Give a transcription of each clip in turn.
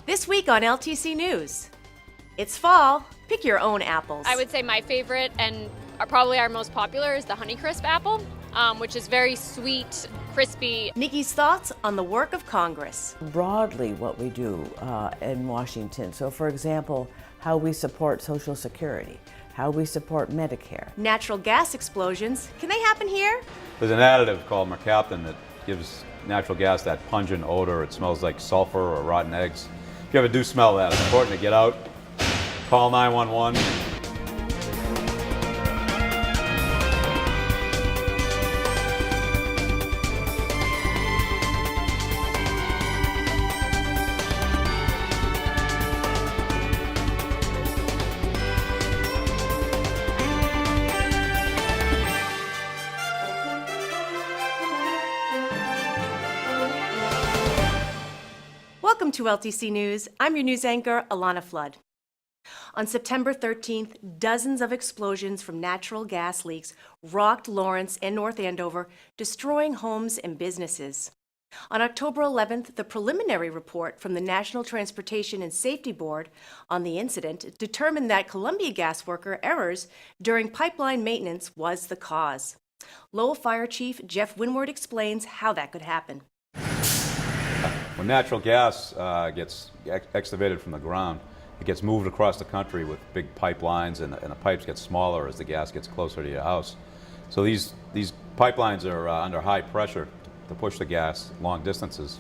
This week on LTC News, it's fall. Pick your own apples. I would say my favorite and probably our most popular is the Honeycrisp apple, which is very sweet, crispy. Niki's thoughts on the work of Congress. Broadly what we do in Washington. So for example, how we support Social Security, how we support Medicare. Natural gas explosions, can they happen here? There's an additive called mercaptan that gives natural gas that pungent odor. It smells like sulfur or rotten eggs. If you ever do smell that, it's important to get out, call 911. Welcome to LTC News. I'm your news anchor, Alanna Flood. On September 13th, dozens of explosions from natural gas leaks rocked Lawrence and North Andover, destroying homes and businesses. On October 11th, the preliminary report from the National Transportation and Safety Board on the incident determined that Columbia gas worker errors during pipeline maintenance was the cause. Lowell Fire Chief Jeff Winward explains how that could happen. When natural gas gets excavated from the ground, it gets moved across the country with big pipelines, and the pipes get smaller as the gas gets closer to your house. So these pipelines are under high pressure to push the gas long distances.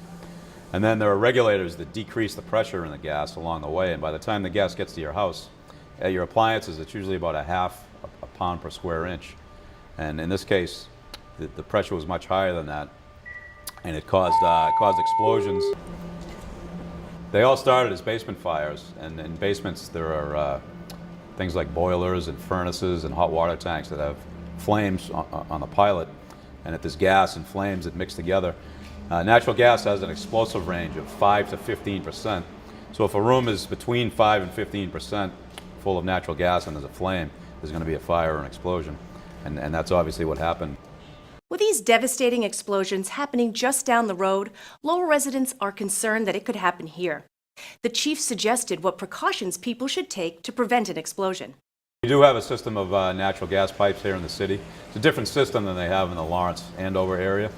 And then there are regulators that decrease the pressure in the gas along the way, and by the time the gas gets to your house, at your appliances, it's usually about a pound per square inch. And in this case, the pressure was much higher than that, and it caused explosions. They all started as basement fires, and in basements there are things like boilers and furnaces and hot water tanks that have flames on the pilot, and if there's gas and flames that mix together, natural gas has an explosive range of 5 to 15%. So if a room is between 5 and 15% full of natural gas and there's a flame, there's going to be a fire or an explosion, and that's obviously what happened. With these devastating explosions happening just down the road, Lowell residents are concerned that it could happen here. The chief suggested what precautions people should take to prevent an explosion. We do have a system of natural gas pipes here in the city. It's a different system than they have in the Lawrence Andover area.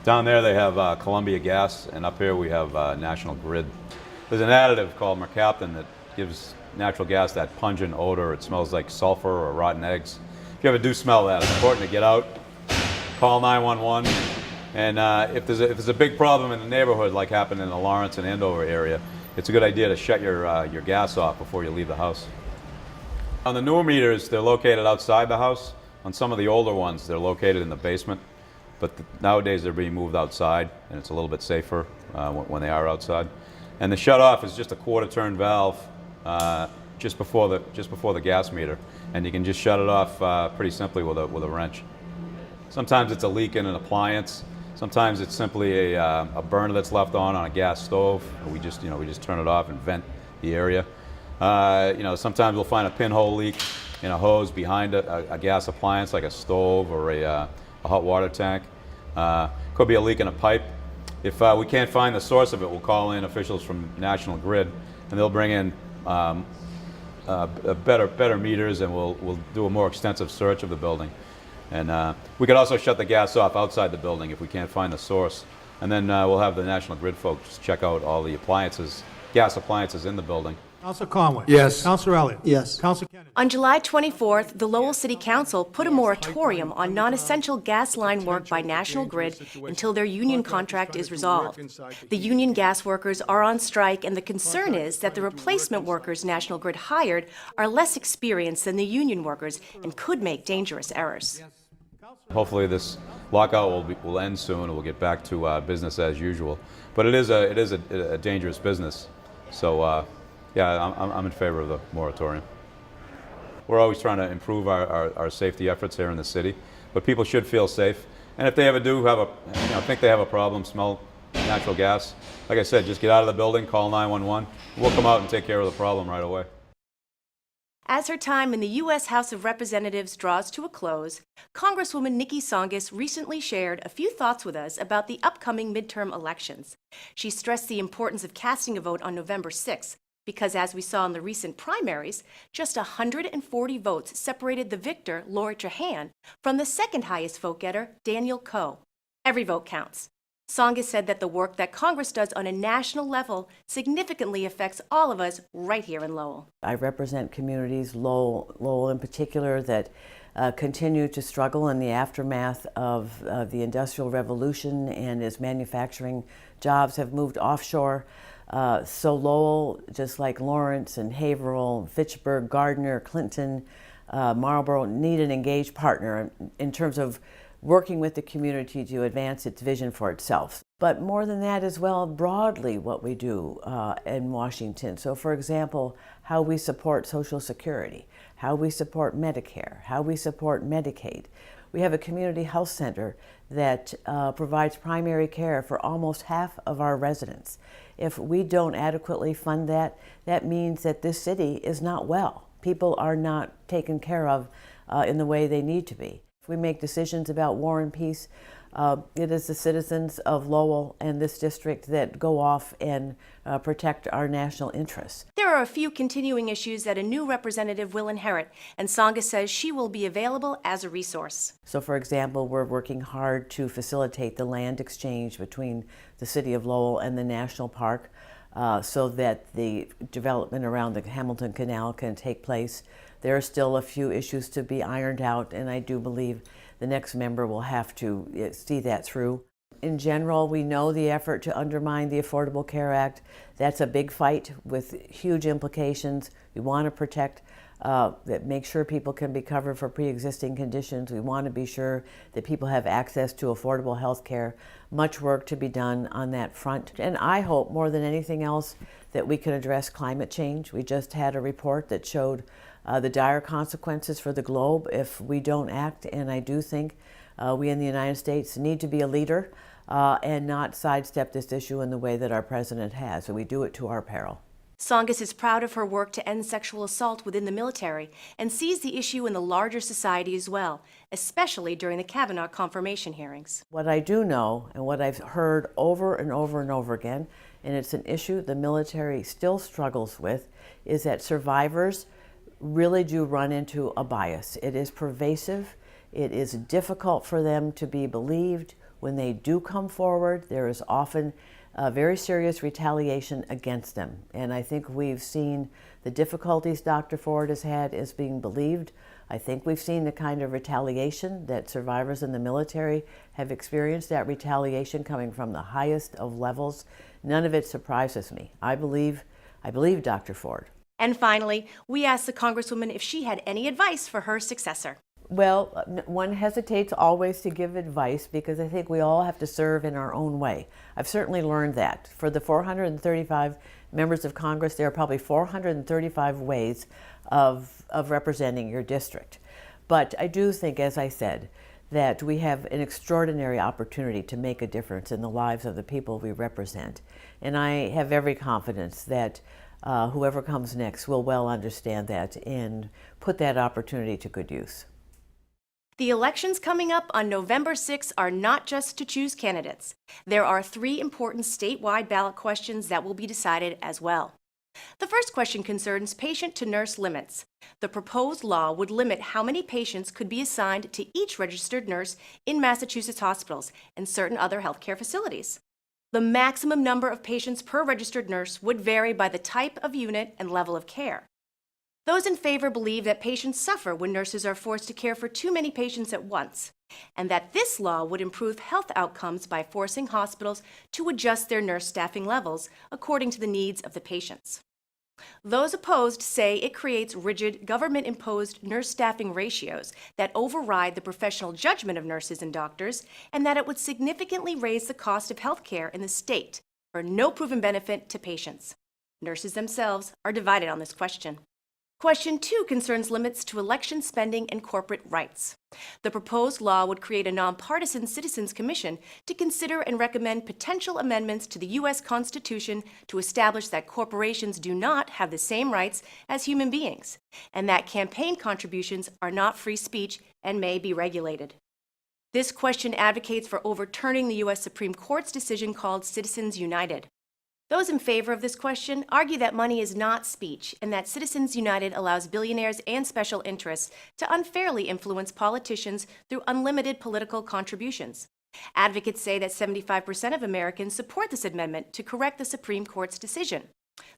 Down there they have Columbia Gas, and up here we have National Grid. There's an additive called mercaptan that gives natural gas that pungent odor. It smells like sulfur or rotten eggs. If you ever do smell that, it's important to get out, call 911, and if there's a big problem in the neighborhood like happened in the Lawrence and Andover area, it's a good idea to shut your gas off before you leave the house. On the newer meters, they're located outside the house. On some of the older ones, they're located in the basement, but nowadays they're being moved outside, and it's a little bit safer when they are outside. And the shut off is just a quarter-turn valve just before the gas meter, and you can just shut it off pretty simply with a wrench. Sometimes it's a leak in an appliance. Sometimes it's simply a burner that's left on a gas stove. We just turn it off and vent the area. Sometimes we'll find a pinhole leak in a hose behind a gas appliance like a stove or a hot water tank. Could be a leak in a pipe. If we can't find the source of it, we'll call in officials from National Grid, and they'll bring in better meters, and we'll do a more extensive search of the building. And we could also shut the gas off outside the building if we can't find the source. And then we'll have the National Grid folks check out all the gas appliances in the building. Councilor Conway. Yes. Councilor Elliott. Yes. Councilor Kennedy. On July 24th, the Lowell City Council put a moratorium on non-essential gas line work by National Grid until their union contract is resolved. The union gas workers are on strike, and the concern is that the replacement workers National Grid hired are less experienced than the union workers and could make dangerous errors. Hopefully this lockout will end soon, and we'll get back to business as usual. But it is a dangerous business, so yeah, I'm in favor of the moratorium. We're always trying to improve our safety efforts here in the city, but people should feel safe. And if they ever do think they have a problem, smell natural gas, like I said, just get out of the building, call 911. We'll come out and take care of the problem right away. As her time in the U.S. House of Representatives draws to a close, Congresswoman Niki Tsongas recently shared a few thoughts with us about the upcoming midterm elections. She stressed the importance of casting a vote on November 6th, because as we saw in the recent primaries, just 140 votes separated the victor, Lori Trahan, from the second highest vote getter, Daniel Coe. Every vote counts. Tsongas said that the work that Congress does on a national level significantly affects all of us right here in Lowell. I represent communities, Lowell in particular, that continue to struggle in the aftermath of the Industrial Revolution and as manufacturing jobs have moved offshore. So Lowell, just like Lawrence and Haverhill, Fitchburg, Gardner, Clinton, Marlboro, need an engaged partner in terms of working with the community to advance its vision for itself. But more than that as well, broadly what we do in Washington. So for example, how we support Social Security, how we support Medicare, how we support Medicaid. We have a community health center that provides primary care for almost half of our residents. If we don't adequately fund that, that means that this city is not well. People are not taken care of in the way they need to be. If we make decisions about war and peace, it is the citizens of Lowell and this district that go off and protect our national interests. There are a few continuing issues that a new representative will inherit, and Tsongas says she will be available as a resource. So for example, we're working hard to facilitate the land exchange between the city of Lowell and the national park so that the development around the Hamilton Canal can take place. There are still a few issues to be ironed out, and I do believe the next member will have to see that through. In general, we know the effort to undermine the Affordable Care Act. That's a big fight with huge implications. We want to protect, make sure people can be covered for pre-existing conditions. We want to be sure that people have access to affordable health care. Much work to be done on that front. And I hope more than anything else that we can address climate change. We just had a report that showed the dire consequences for the globe if we don't act, and I do think we in the United States need to be a leader and not sidestep this issue in the way that our president has, so we do it to our peril. Tsongas is proud of her work to end sexual assault within the military and sees the issue in the larger society as well, especially during the Kavanaugh confirmation hearings. What I do know, and what I've heard over and over and over again, and it's an issue the military still struggles with, is that survivors really do run into a bias. It is pervasive. It is difficult for them to be believed. When they do come forward, there is often very serious retaliation against them. And I think we've seen the difficulties Dr. Ford has had as being believed. I think we've seen the kind of retaliation that survivors in the military have experienced, that retaliation coming from the highest of levels. None of it surprises me. I believe Dr. Ford. And finally, we asked the Congresswoman if she had any advice for her successor. Well, one hesitates always to give advice because I think we all have to serve in our own way. I've certainly learned that. For the 435 members of Congress, there are probably 435 ways of representing your district. But I do think, as I said, that we have an extraordinary opportunity to make a difference in the lives of the people we represent. And I have every confidence that whoever comes next will well understand that and put that opportunity to good use. The elections coming up on November 6 are not just to choose candidates. There are 3 important statewide ballot questions that will be decided as well. The first question concerns patient-to-nurse limits. The proposed law would limit how many patients could be assigned to each registered nurse in Massachusetts hospitals and certain other healthcare facilities. The maximum number of patients per registered nurse would vary by the type of unit and level of care. Those in favor believe that patients suffer when nurses are forced to care for too many patients at once, and that this law would improve health outcomes by forcing hospitals to adjust their nurse staffing levels according to the needs of the patients. Those opposed say it creates rigid government-imposed nurse staffing ratios that override the professional judgment of nurses and doctors, and that it would significantly raise the cost of health care in the state for no proven benefit to patients. Nurses themselves are divided on this question. Question 2 concerns limits to election spending and corporate rights. The proposed law would create a nonpartisan Citizens Commission to consider and recommend potential amendments to the U.S. Constitution to establish that corporations do not have the same rights as human beings, and that campaign contributions are not free speech and may be regulated. This question advocates for overturning the U.S. Supreme Court's decision called Citizens United. Those in favor of this question argue that money is not speech and that Citizens United allows billionaires and special interests to unfairly influence politicians through unlimited political contributions. Advocates say that 75% of Americans support this amendment to correct the Supreme Court's decision.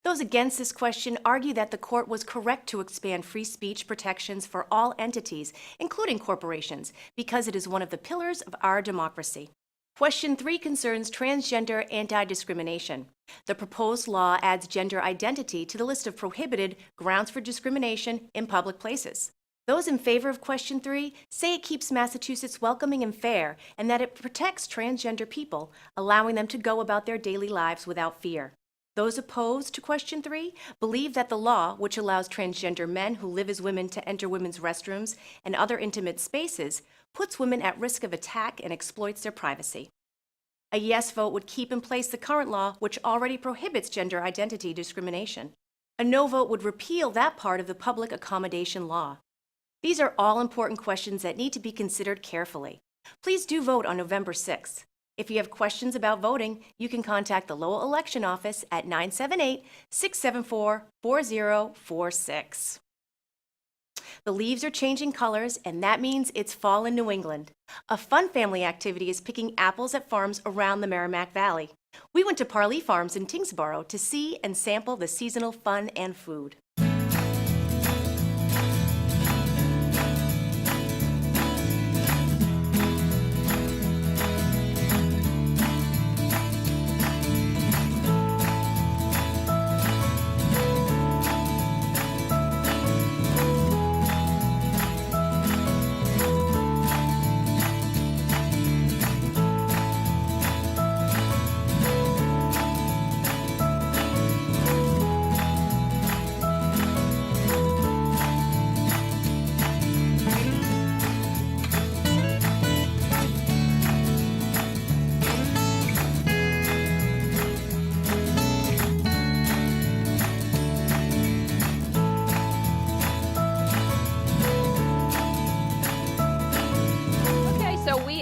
Those against this question argue that the court was correct to expand free speech protections for all entities, including corporations, because it is one of the pillars of our democracy. Question 3 concerns transgender anti-discrimination. The proposed law adds gender identity to the list of prohibited grounds for discrimination in public places. Those in favor of question 3 say it keeps Massachusetts welcoming and fair, and that it protects transgender people, allowing them to go about their daily lives without fear. Those opposed to question 3 believe that the law, which allows transgender men who live as women to enter women's restrooms and other intimate spaces, puts women at risk of attack and exploits their privacy. A yes vote would keep in place the current law, which already prohibits gender identity discrimination. A no vote would repeal that part of the public accommodation law. These are all important questions that need to be considered carefully. Please do vote on November 6th. If you have questions about voting, you can contact the Lowell Election Office at 978-674-4046. The leaves are changing colors, and that means it's fall in New England. A fun family activity is picking apples at farms around the Merrimack Valley. We went to Parley Farms in Tingsboro to see and sample the seasonal fun and food.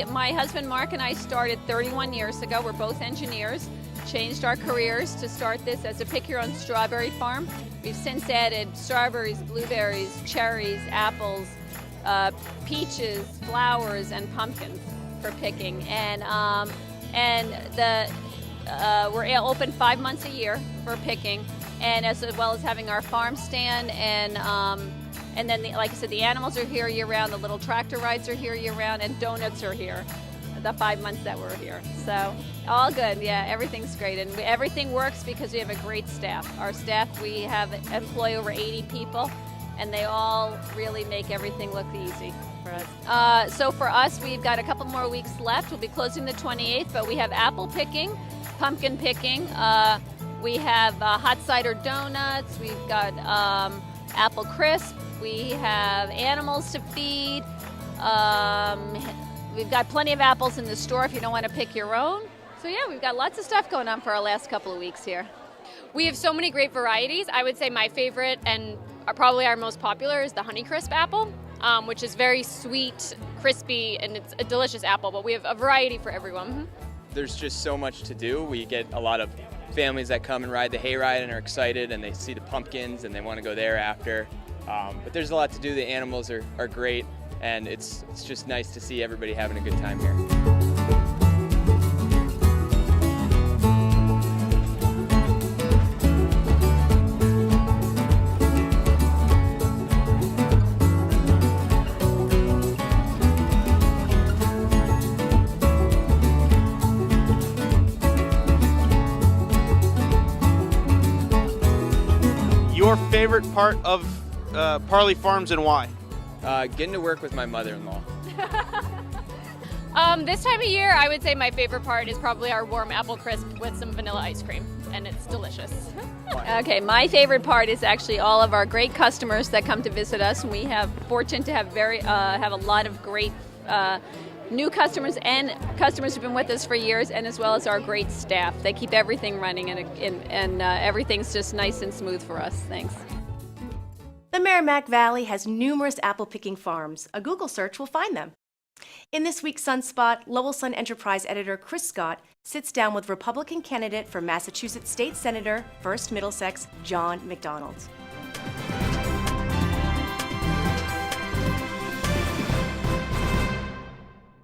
My husband Mark and I started 31 years ago. We're both engineers, changed our careers to start this as a pick-your-own strawberry farm. We've since added strawberries, blueberries, cherries, apples, peaches, flowers, and pumpkins for picking. We're open 5 months a year for picking, and as well as having our farm stand and then, like I said, the animals are here year-round, the little tractor rides are here year-round, and donuts are here the 5 months that we're here. So all good, yeah, everything's great. And everything works because we have a great staff. Our staff, we employ over 80 people, and they all really make everything look easy for us. So for us, we've got a couple more weeks left. We'll be closing the 28th, but we have apple picking, pumpkin picking, we have hot cider donuts, we've got apple crisp, we have animals to feed. We've got plenty of apples in the store if you don't want to pick your own. So yeah, we've got lots of stuff going on for our last couple of weeks here. We have so many great varieties. I would say my favorite and probably our most popular is the Honeycrisp apple, which is very sweet, crispy, and it's a delicious apple, but we have a variety for everyone. Mm-hmm. There's just so much to do. We get a lot of families that come and ride the hayride and are excited, and they see the pumpkins and they want to go there after. But there's a lot to do. The animals are great, and it's just nice to see everybody having a good time here. Your favorite part of Parley Farms and why? Getting to work with my mother-in-law. This time of year, I would say my favorite part is probably our warm apple crisp with some vanilla ice cream, and it's delicious. Okay, my favorite part is actually all of our great customers that come to visit us. We have fortunate to have have a lot of great new customers and customers who've been with us for years, and as well as our great staff. They keep everything running, and everything's just nice and smooth for us. Thanks. The Merrimack Valley has numerous apple-picking farms. A Google search will find them. In this week's Sunspot, Lowell Sun Enterprise editor Chris Scott sits down with Republican candidate for Massachusetts State Senator, 1st Middlesex, John MacDonald.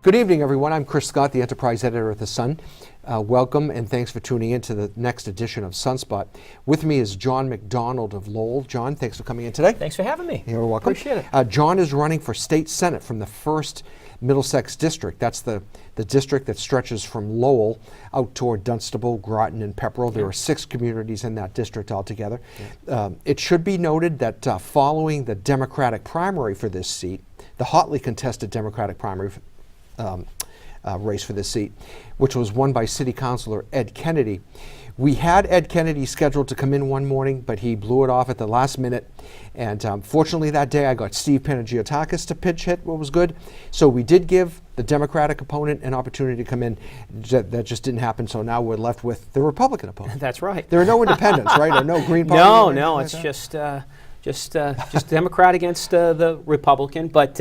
Good evening, everyone. I'm Chris Scott, the Enterprise Editor at The Sun. Welcome and thanks for tuning in to the next edition of Sunspot. With me is John MacDonald of Lowell. John, thanks for coming in today. Thanks for having me. You're welcome. Appreciate it. John is running for State Senate from the 1st Middlesex District. That's the district that stretches from Lowell out toward Dunstable, Groton, and Pepperell. There are 6 communities in that district altogether. It should be noted that following the Democratic primary for this seat, the hotly contested Democratic primary race for this seat, which was won by City Councilor Ed Kennedy. We had Ed Kennedy scheduled to come in one morning, but he blew it off at the last minute. And fortunately that day I got Steve Panagiotakis to pinch hit, what was good. So we did give the Democratic opponent an opportunity to come in. That just didn't happen, so now we're left with the Republican opponent. That's right. There are no independents, right? Or no Green Party? No, it's just Democrat against the Republican. But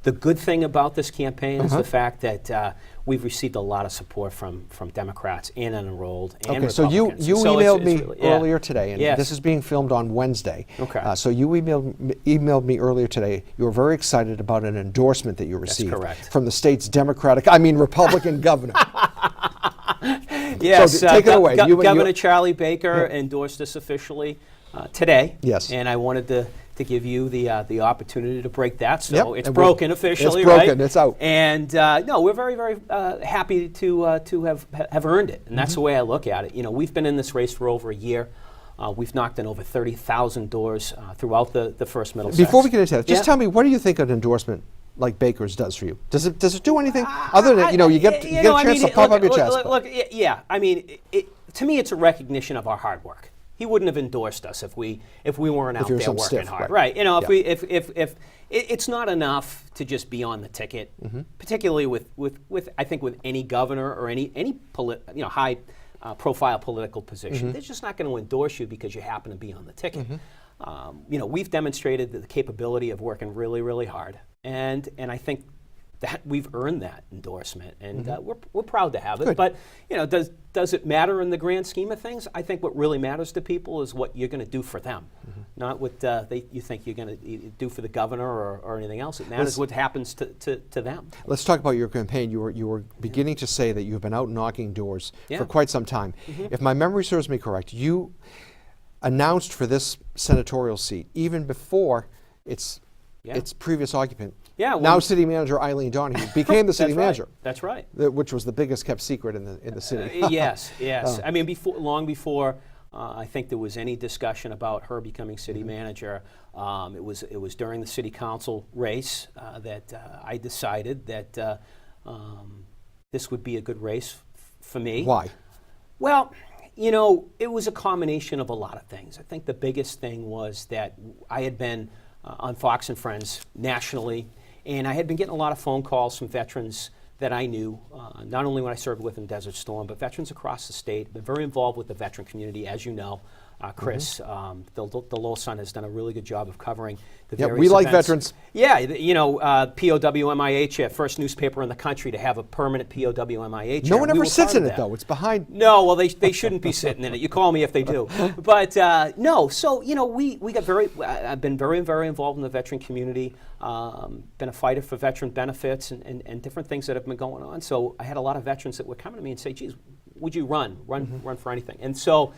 the good thing about this campaign is the fact that we've received a lot of support from Democrats and unenrolled and Okay, so Republicans. you So emailed it's me really, earlier today, and Yes. this is being filmed on Wednesday. Okay. So you emailed me earlier today. You were very excited about an endorsement that you received correct. from the state's Republican governor. Yes, So take it away. Governor Charlie Baker endorsed this officially today. Yes. And I wanted to give you the opportunity to break that. So Yep, it's and broken officially, it's broken, right? it's out. And no, we're very, very happy to have earned it. And that's the way I look at it. You know, we've been in this race for over a year. We've knocked on over 30,000 doors throughout the 1st Middlesex. Before we get into that, just tell me, what do you think an endorsement like Baker's does for you? Does it do anything other than you get a chance to pop up your chest? Look, yeah. I mean, to me, it's a recognition of our hard work. He wouldn't have endorsed us if we weren't out there working hard, right? You know, if it's not enough to just be on the ticket, particularly with I think with any governor or any high profile political position, they're just not going to endorse you because you happen to be on the ticket. We've demonstrated the capability of working really, really hard, and I think that we've earned that endorsement, and we're proud to have it. Good. But does it matter in the grand scheme of things? I think what really matters to people is what you're going to do for them, not what you think you're going to do for the governor or anything else. It matters what happens to them. Let's talk about your campaign. You were beginning to say that you've been out knocking doors for quite some time. If my memory serves me correct, you announced for this senatorial seat even before its previous occupant. Now City Manager Eileen Donahue became the city manager. That's right. Which was the biggest kept secret in the city. Yes. I mean, long before I think there was any discussion about her becoming city manager, it was during the city council race that I decided that this would be a good race for me. Why? Well, it was a combination of a lot of things. I think the biggest thing was that I had been on Fox and Friends nationally, and I had been getting a lot of phone calls from veterans that I knew, not only when I served with in Desert Storm, but veterans across the state. Been very involved with the veteran community, as you know, Chris. The Lowell Sun has done a really good job of covering the various we like events. veterans. Yeah, POWMIH, first newspaper in the country to have a permanent POWMIH. No one ever sits in it, though. It's behind. No, well, they shouldn't be sitting in it. You call me if they do. But no, so, we got I've been very, very involved in the veteran community, been a fighter for veteran benefits and different things that have been going on. So I had a lot of veterans that would come to me and say, geez, would you run for anything? And so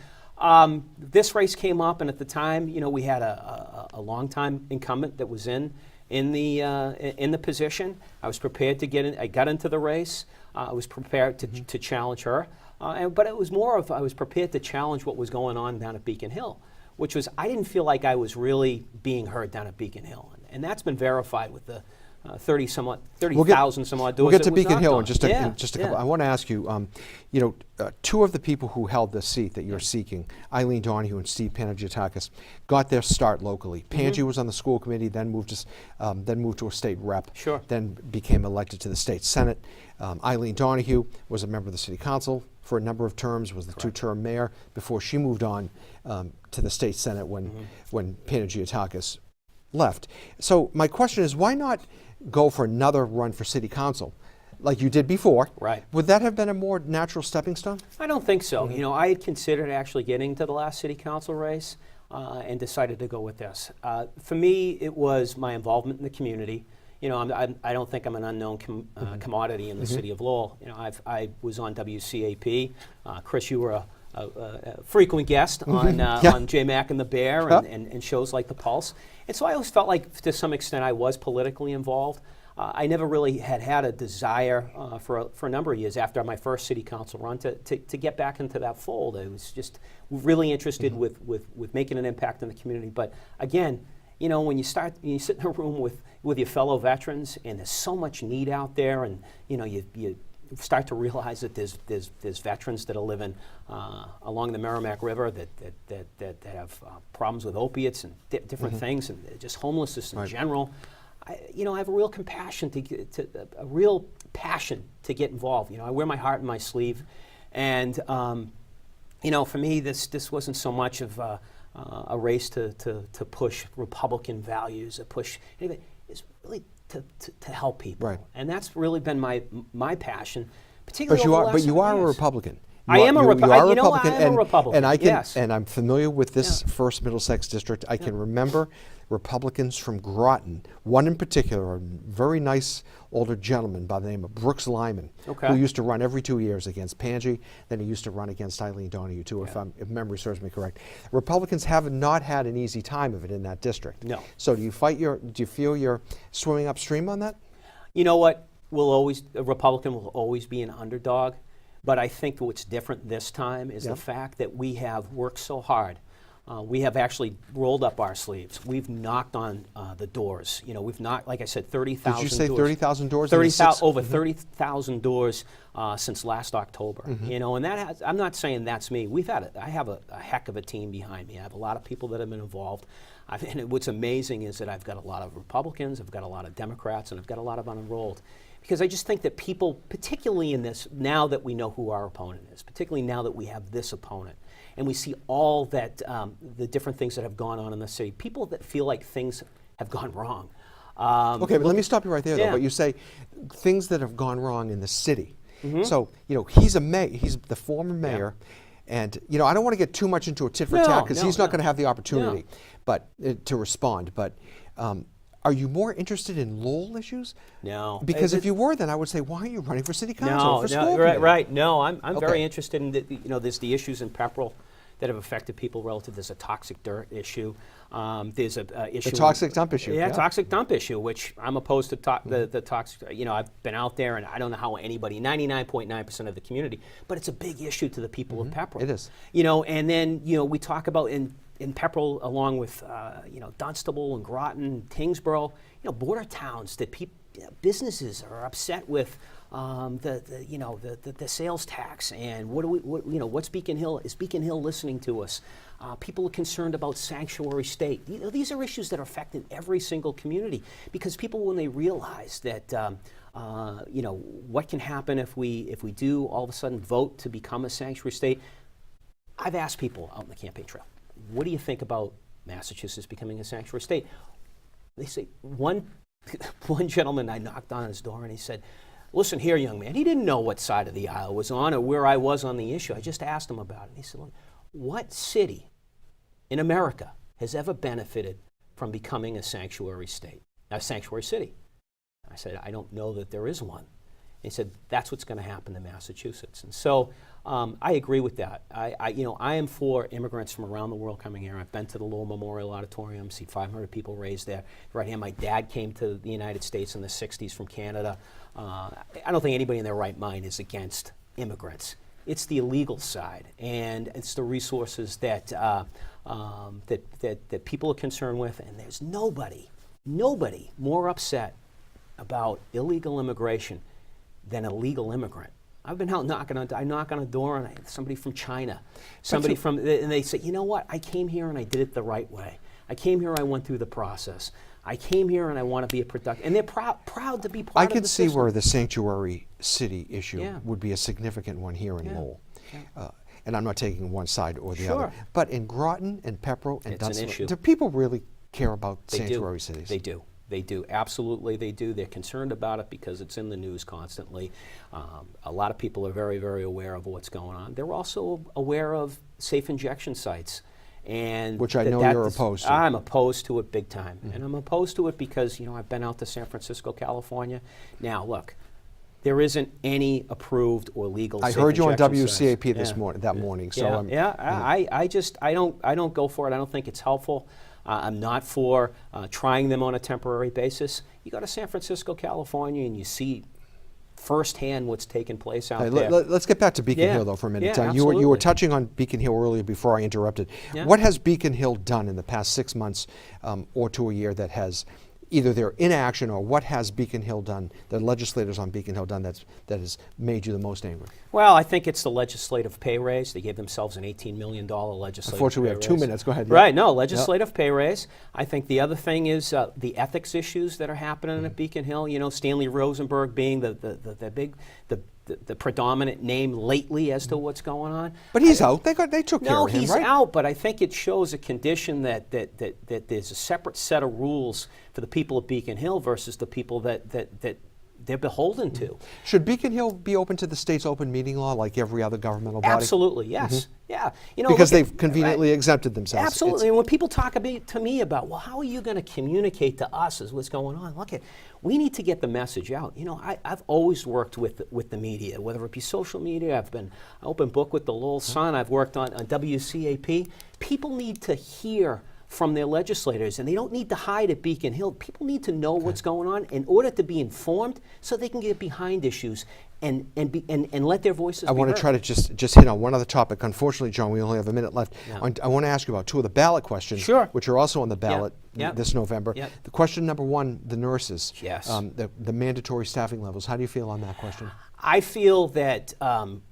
this race came up, and at the time, we had a longtime incumbent that was in the position. I was prepared to get in. I got into the race. I was prepared to challenge her, but it was more of I was prepared to challenge what was going on down at Beacon Hill, which was I didn't feel like I was really being heard down at Beacon Hill, and that's been verified with the 30,000 some odd doors. We'll get that to we've Beacon knocked Hill on. in just a Yeah. couple. I want to ask you, two of the people who held the seat that you're seeking, Eileen Donahue and Steve Panagiotakis, got their start locally. Pangie was on the school committee, then moved to a state rep, Sure. then became elected to the state senate. Eileen Donahue was a member of the city council for a number of terms, was the two-term mayor before she moved on to the state senate when Panagiotakis left. So my question is, why not go for another run for city council like you did before? Right. Would that have been a more natural stepping stone? I don't think so. I had considered actually getting to the last city council race and decided to go with this. For me, it was my involvement in the community. I don't think I'm an unknown commodity in the city of Lowell. I was on WCAP. Chris, you were a frequent guest on J Mac and the Bear and shows like The Pulse. And so I always felt like, to some extent, I was politically involved. I never really had a desire for a number of years after my first city council run to get back into that fold. I was just really interested with making an impact in the community. But again, when you sit in a room with your fellow veterans, and there's so much need out there, and you start to realize that there's veterans that are living along the Merrimack River that have problems with opiates and different things, and just homelessness in general. I have a real compassion a real passion to get involved. I wear my heart in my sleeve, and for me, this wasn't so much of a race to push Republican values, it's really to help people, Right. and that's really been my passion, particularly. But you are a Republican. I am a Republican. You are a Republican, I am a Republican. And I'm familiar with this first Middlesex district. I can remember Republicans from Groton, one in particular, a very nice older gentleman by the name of Brooks Lyman, who used to run every 2 years against Pangie. Then he used to run against Eileen Donahue too, if memory serves me correct. Republicans have not had an easy time of it in that district. No. So do you feel you're swimming upstream on that? You know what? A Republican will always be an underdog. But I think what's different this time is the fact that we have worked so hard. We have actually rolled up our sleeves. We've knocked on the doors. We've knocked, like I said, 30,000 doors. Did you say 30,000 doors? 30,000, over 30,000 doors since last October. And I'm not saying that's me. I have a heck of a team behind me. I have a lot of people that have been involved. And what's amazing is that I've got a lot of Republicans, I've got a lot of Democrats, and I've got a lot of unenrolled. Because I just think that people, particularly in this, now that we know who our opponent is, particularly now that we have this opponent, and we see all that, the different things that have gone on in the city, people that feel like things have gone wrong. Okay, but let me stop you right there, though. But you say things that have gone wrong in the city. So, he's he's the former mayor, and, I don't want to get too much into a tit for tat, because he's not going to have the opportunity to respond. But are you more interested in Lowell issues? No. Because if you were, then I would say, why aren't you running for city council? Right. No, I'm very interested in there's the issues in Pepperell that have affected people relative. There's a toxic dirt issue. There's a issue. The toxic dump issue. Yeah, toxic dump issue, which I'm opposed to the toxic. I've been out there, and I don't know how anybody, 99.9% of the community, but it's a big issue to the people of Pepperell. It is. And then we talk about in Pepperell, along with Dunstable and Groton, Tingsboro, border towns that businesses are upset with the sales tax, and what's Beacon Hill? Is Beacon Hill listening to us? People are concerned about sanctuary state. These are issues that are affecting every single community, because people, when they realize that what can happen if we do all of a sudden vote to become a sanctuary state. I've asked people out in the campaign trail, what do you think about Massachusetts becoming a sanctuary state? They say, one gentleman, I knocked on his door and he said, listen here, young man. He didn't know what side of the aisle was on or where I was on the issue. I just asked him about it. And he said, look, what city in America has ever benefited from becoming a sanctuary state, a sanctuary city? I said, I don't know that there is one. He said, that's what's going to happen to Massachusetts. And so I agree with that. I am for immigrants from around the world coming here. I've been to the Lowell Memorial Auditorium, seen 500 people raised there. Right here, my dad came to the United States in the 60s from Canada. I don't think anybody in their right mind is against immigrants. It's the illegal side, and it's the resources that people are concerned with. And there's nobody more upset about illegal immigration than a legal immigrant. I've been out knocking on. I knock on a door and somebody from China, somebody from, and they say, you know what? I came here and I did it the right way. I came here. I went through the process. I came here and I want to be a productive. And they're proud to be part I of the could see system. where the sanctuary city issue Yeah. would be a significant one here in Yeah. Lowell. Yeah. And I'm not taking one side or the Sure. other. But in Groton and Pepperell and It's an Dunstable, issue. do people really care about They sanctuary do. cities? They do. They do. Absolutely, they do. They're concerned about it because it's in the news constantly. A lot of people are very, very aware of what's going on. They're also aware of safe injection sites. And Which I know you're opposed to. I'm opposed to it big time. And I'm opposed to it because, you know, I've been out to San Francisco, California. Now, look, there isn't any approved or legal I safe heard you on injection WCAP sites. this Yeah. morning. That morning. So I don't go for it. I don't think it's helpful. I'm not for trying them on a temporary basis. You go to San Francisco, California, and you see firsthand what's taking place out Hey, there. let's get back to Beacon Yeah. Hill, though, for a minute. Yeah, You were absolutely. touching on Beacon Hill earlier before I interrupted. Yeah. What has Beacon Hill done in the past 6 months or to a year that has either their inaction or what has Beacon Hill done, the legislators on Beacon Hill done that has made you the most angry? Well, I think it's the legislative pay raise. They gave themselves an $18 million legislative Unfortunately, we pay have 2 raise. minutes. Go ahead. yeah. Right, no, legislative pay raise. I think the other thing is the ethics issues that are happening at Beacon Hill. You know, Stanley Rosenberg being the predominant name lately as to what's going on. But he's out. They took care No, of him, he's right? out, but I think it shows a condition that there's a separate set of rules for the people of Beacon Hill versus the people that they're beholden to. Should Beacon Hill be open to the state's open meeting law like every other governmental body? Absolutely, yes. Yeah. You know, Because look at- they've conveniently exempted themselves. Absolutely. And when people talk to me about, well, how are you going to communicate to us as what's going on? Look, we need to get the message out. You know, I've always worked with the media, whether it be social media. I've been open book with the Lowell Sun. I've worked on WCAP. People need to hear from their legislators, and they don't need to hide at Beacon Hill. People need to know what's going on in order to be informed, so they can get behind issues and let their voices. I be want to heard. try to just hit on one other topic. Unfortunately, John, we only have a minute left. Yeah. I want to ask you about two of the ballot questions, Sure. which are also on the ballot Yep. this November. Yep. The question number one, the nurses. Yes. The mandatory staffing levels. How do you feel on that question? I feel that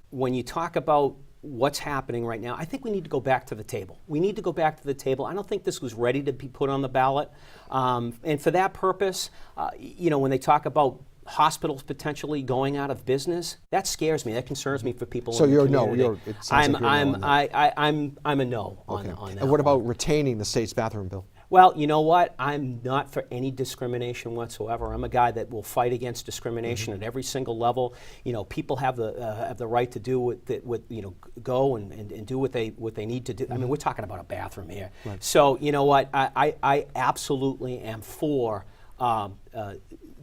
when you talk about what's happening right now, I think we need to go back to the table. We need to go back to the table. I don't think this was ready to be put on the ballot. And for that purpose, you know, when they talk about hospitals potentially going out of business, that scares me. That concerns me for people. So in the you're no. community. It sounds like you're no on that. I'm a no on Okay. that. And what one. about retaining the state's bathroom bill? Well, you know what? I'm not for any discrimination whatsoever. I'm a guy that will fight against discrimination at every single level. You know, people have the right to do what you know, go and do what they need to do. I mean, we're talking about a bathroom here. Right. So you know what? I absolutely am for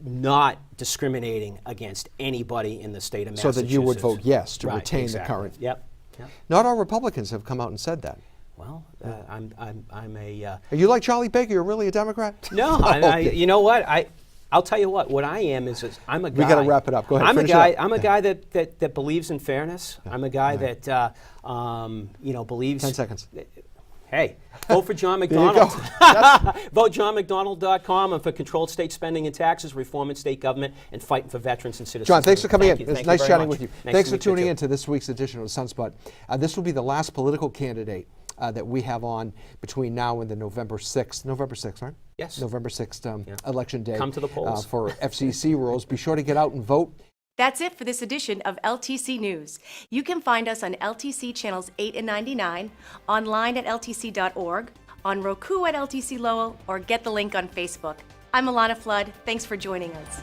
not discriminating against anybody in the state of So Massachusetts. that you would vote yes to Right, retain exactly. the current. Yep. Not all Republicans have come out and said that. Well, I'm a. Are you like Charlie Baker? You're really a Democrat? No, you know what? I'll tell you what I am is I'm a guy. We got to wrap it up. Go ahead. I'm a finish it guy. up. I'm a guy that believes in fairness. I'm a guy that you know, believes. 10 seconds. Hey, vote for John There you MacDonald. go. Vote JohnMacDonald.com and for controlled state spending and taxes, reform in state government, and fighting for veterans and citizens. John, thanks for coming Thank in. you. It's Thank nice very chatting much. with you. Nice Thanks to for meet you tuning too. in to this week's edition of Sunspot. This will be the last political candidate that we have on between now and the November 6th, right? Yes. November 6th election day. Come to the polls. For FCC rules. Be sure to get out and vote. That's it for this edition of LTC News. You can find us on LTC channels 8 and 99, online at ltc.org, on Roku at LTC Lowell, or get the link on Facebook. I'm Alanna Flood. Thanks for joining us.